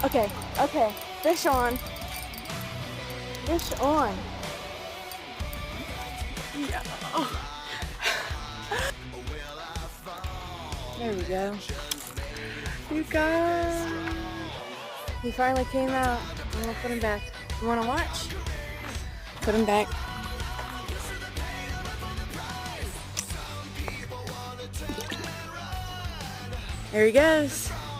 Okay, okay. Fish on. Fish on. Yeah. There we go. You guys. He finally came out. I'm gonna put him back. You wanna watch? Put him back. There he goes.